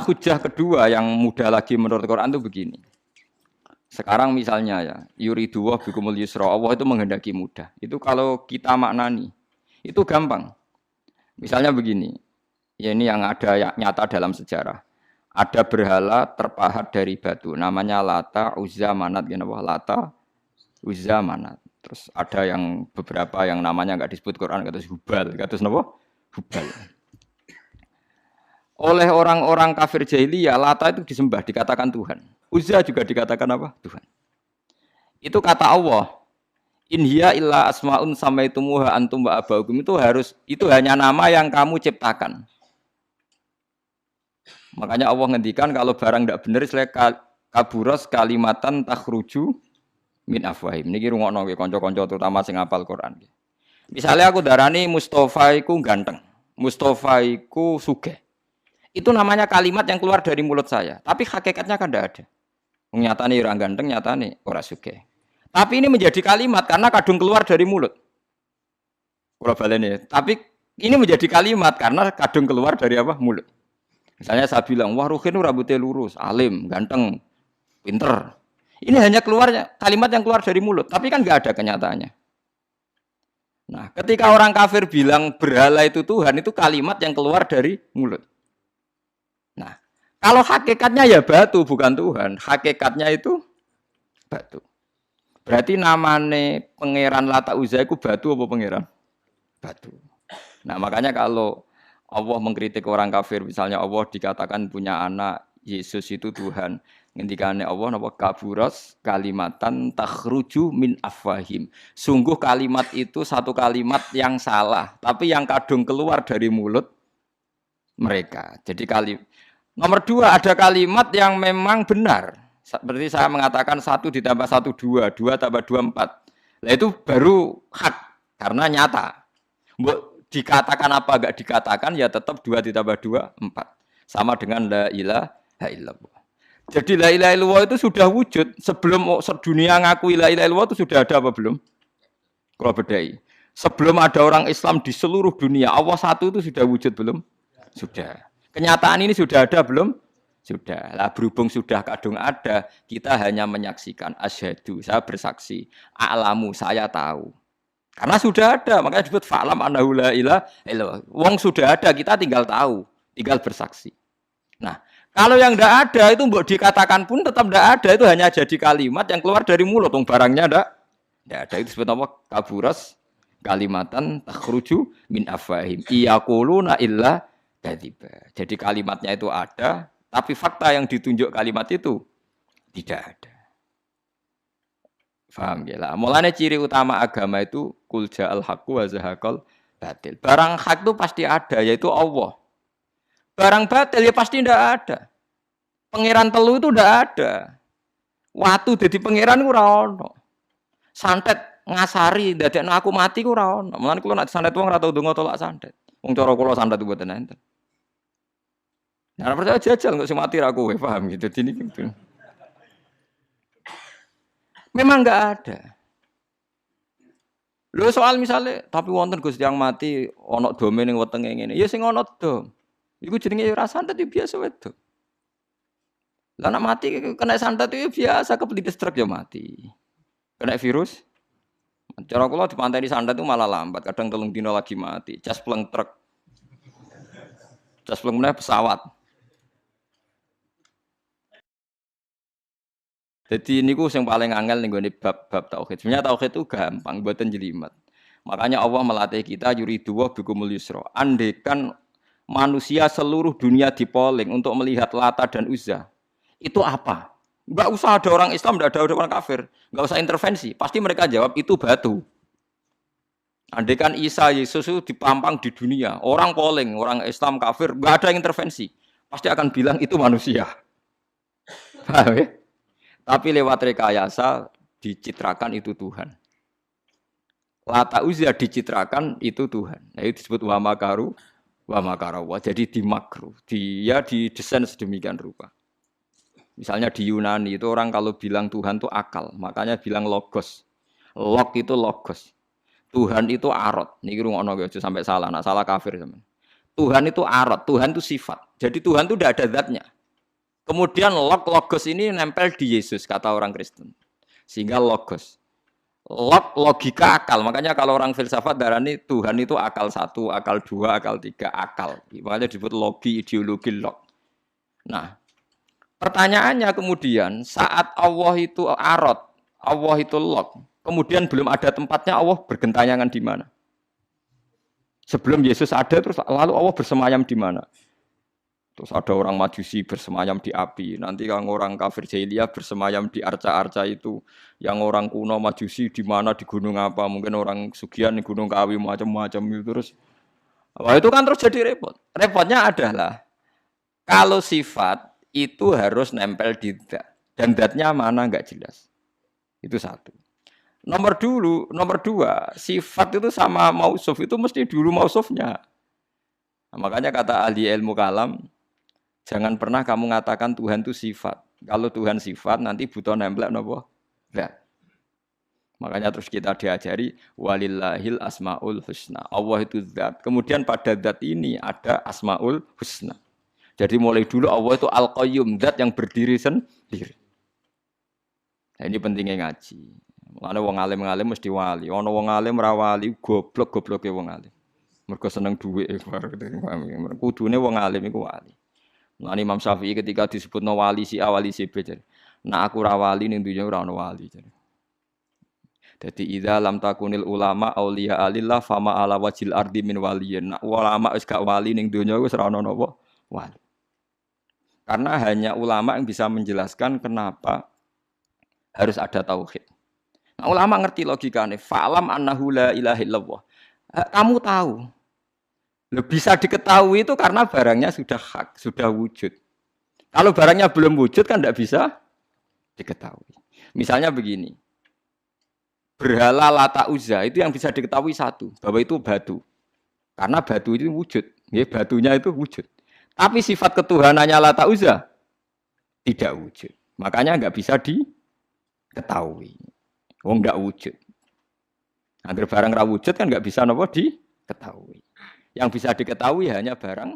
hujah kedua yang mudah lagi menurut Quran itu begini. Sekarang misalnya ya, yuridullah bikumul yusra, Allah itu menghendaki mudah. Itu kalau kita maknani, itu gampang. Misalnya begini, ya ini yang ada nyata dalam sejarah. Ada berhala terpahat dari batu, namanya Lata, Uzza, Manat, Lata, Uzza, Manat. Terus ada yang beberapa yang namanya nggak disebut Quran, kata Hubal, kata apa? Hubal. Oleh orang-orang kafir jahiliyah, Lata itu disembah, dikatakan Tuhan. Uzza juga dikatakan apa? Tuhan. Itu kata Allah. In hiya illa asmaun samaitumuha antum wa abaukum, itu hanya nama yang kamu ciptakan. Makanya Allah ngendikan kalau barang tidak benar istilah kaburas kalimatan takhruju min afwahim. Niki rungokno nggih kanca-kanca terutama sing hafal Quran. Misalnya aku darani Mustafa iku ganteng, Mustafa iku sugih. Itu namanya kalimat yang keluar dari mulut saya, tapi hakikatnya kan tidak ada. Nyatane orang ganteng, nyatane ora sugih. Tapi ini menjadi kalimat karena kadung keluar dari mulut. Kula baleni, tapi ini menjadi kalimat karena kadung keluar dari apa? Mulut. Misalnya saya bilang, wah Ruhin rambutnya lurus, alim, ganteng, pinter. Ini hanya keluarnya kalimat yang keluar dari mulut, tapi kan nggak ada kenyataannya. Nah, ketika orang kafir bilang berhala itu Tuhan, itu kalimat yang keluar dari mulut. Nah, kalau hakikatnya ya batu bukan Tuhan, hakikatnya itu batu. Berarti namane pangeran Lata Uzza itu batu apa pangeran? Batu. Nah, makanya kalau Allah mengkritik orang kafir, misalnya Allah dikatakan punya anak, Yesus itu Tuhan. Ngendikane Allah napa kaburas kalimatan takhruju min afwahim. Sungguh kalimat itu satu kalimat yang salah, tapi yang kadung keluar dari mulut mereka. Jadi nomor dua, ada kalimat yang memang benar. Seperti saya mengatakan 1 ditambah 1 2, 2 tambah 2 4. Nah itu baru hak karena nyata. Dikatakan apa enggak dikatakan ya tetap 2 ditambah 2 4. Sama dengan la ilaha illallah. Jadi la ilaha illallah itu sudah wujud sebelum sedunia ngakui la ilaha illallah itu sudah ada apa belum? Kalau bedai. Sebelum ada orang Islam di seluruh dunia, Allah satu itu sudah wujud belum? Sudah. Kenyataan ini sudah ada belum? Sudah. Lah berhubung sudah kadung ada, kita hanya menyaksikan asyhadu, saya bersaksi, a'lamu, saya tahu. Karena sudah ada, makanya disebut fa'lam annahu la ilaha illallah. Wong sudah ada, kita tinggal tahu, tinggal bersaksi. Nah, kalau yang tidak ada itu mbok dikatakan pun tetap tidak ada, itu hanya jadi kalimat yang keluar dari mulut, wong barangnya tidak ada. Itu disebut apa? Kaburas kalimatan takhruju min afwahim. Iyaquluna illa kadziba. Jadi kalimatnya itu ada, tapi fakta yang ditunjuk kalimat itu tidak ada. Paham ya lah. Mulanya ciri utama agama itu kul ja'al haqqu wa zahaqal batil. Barang hak itu pasti ada, yaitu Allah. Barang batil ya pasti tidak ada. Pangeran telu itu tidak ada. Watu jadi pangeran ku ora ono. Santet ngasari dadekno aku mati ku ora ono. Mulane kula nek santet wong ora tau ndonga tolak santet. Wong cara kula santet itu mboten enten. Nah, percaya jajal kok sing mati ra kowe, paham gitu. Dini gitu. Memang enggak ada. Lho soal misalnya tapi wonten Gus yang mati ana dome ning wetenge ngene. Ya sing ana dom. Iku jenenge ora santet itu biasa wedok. Lah nek mati kena santet itu biasa kepelitis truk ya mati. Kena virus. Cara kula dipanteni santet itu malah lambat, kadang 3 dina lagi mati. Cas pleng truk. Cas pleng meneh pesawat. Jadi niku sing paling angel ning gone bab tauhid. Sebenarnya tauhid itu gampang, mboten jelimet. Makanya Allah melatih kita yuridu wa bikumul yusra. Andekan manusia seluruh dunia dipoling untuk melihat Lata dan Uzza. Itu apa? Enggak usah ada orang Islam, enggak ada orang kafir. Enggak usah intervensi. Pasti mereka jawab itu batu. Andekan Isa Yesus itu dipampang di dunia, orang polling, orang Islam kafir, enggak ada yang intervensi. Pasti akan bilang itu manusia. Paham ya? Tapi lewat rekayasa dicitrakan itu Tuhan. Lata Uzza dicitrakan itu Tuhan. Nah, itu disebut wa makaru wa makarawa. Jadi dimakru. Dia didesain sedemikian rupa. Misalnya di Yunani itu orang kalau bilang Tuhan itu akal, makanya bilang logos. Log itu logos. Tuhan itu arot. Niki rungokno aja sampai salah, nak salah kafir sampean. Tuhan itu arot, Tuhan itu sifat. Jadi Tuhan itu tidak ada zatnya. Kemudian logos ini nempel di Yesus, kata orang Kristen. Sehingga logos. Logika akal. Makanya kalau orang filsafat darani Tuhan itu akal satu, akal dua, akal tiga, akal. Makanya disebut logi, ideologi, log. Nah, pertanyaannya kemudian saat Allah itu arot, Allah itu log, kemudian belum ada tempatnya Allah bergentayangan di mana? Sebelum Yesus ada terus lalu Allah bersemayam di mana? Terus ada orang Majusi bersemayam di api. Nanti yang orang kafir jahiliyah bersemayam di arca-arca itu. Yang orang kuno Majusi di mana, di gunung apa? Mungkin orang Sugian di gunung Kawi macam-macam itu terus. Wah, itu kan terus jadi repot. Repotnya adalah kalau sifat itu harus nempel di dat. Dan datnya mana enggak jelas. Itu satu. Nomor dua, sifat itu sama mausuf itu mesti dulu mausufnya. Nah, makanya kata ahli ilmu kalam, jangan pernah kamu mengatakan Tuhan itu sifat. Kalau Tuhan sifat nanti butuh nempel napa? Enggak. Makanya terus kita diajari walillahil asmaul husna. Allah itu zat. Kemudian pada zat ini ada asmaul husna. Jadi mulai dulu Allah itu al-qayyum, zat yang berdiri sendiri. Nah, ini pentingnya ngaji. Ana wong alim-alim mesti wali. Ana wong alim ra wali, goblok-gobloke wong alim. Mergo seneng dhuwit. Kudune wong alim iku wali. Nah, Imam Syafi'i ketika disebutno wali si A, wali si B. Nah aku ra wali ning dunya ora ono wali. Dadi idza lam takunil ulama auliya alillah fama ala wajil ardi min waliyin. Nah, ulama wis gak wali ning dunya wis ora ono napa wali. Karena hanya ulama yang bisa menjelaskan kenapa harus ada tauhid. Nah, ulama ngerti logikane. Fa'lam annahu la ilaha illallah. Kamu tahu. Bisa diketahui itu karena barangnya sudah hak, sudah wujud. Kalau barangnya belum wujud kan tidak bisa diketahui. Misalnya begini. Berhala Lata Uzza itu yang bisa diketahui satu, bahwa itu batu. Karena batu itu wujud. Ya, batunya itu wujud. Tapi sifat ketuhanannya Lata Uzza tidak wujud. Makanya nggak bisa diketahui. Wong nggak wujud. Agar barang ra wujud kan nggak bisa nopo diketahui. Yang bisa diketahui hanya barang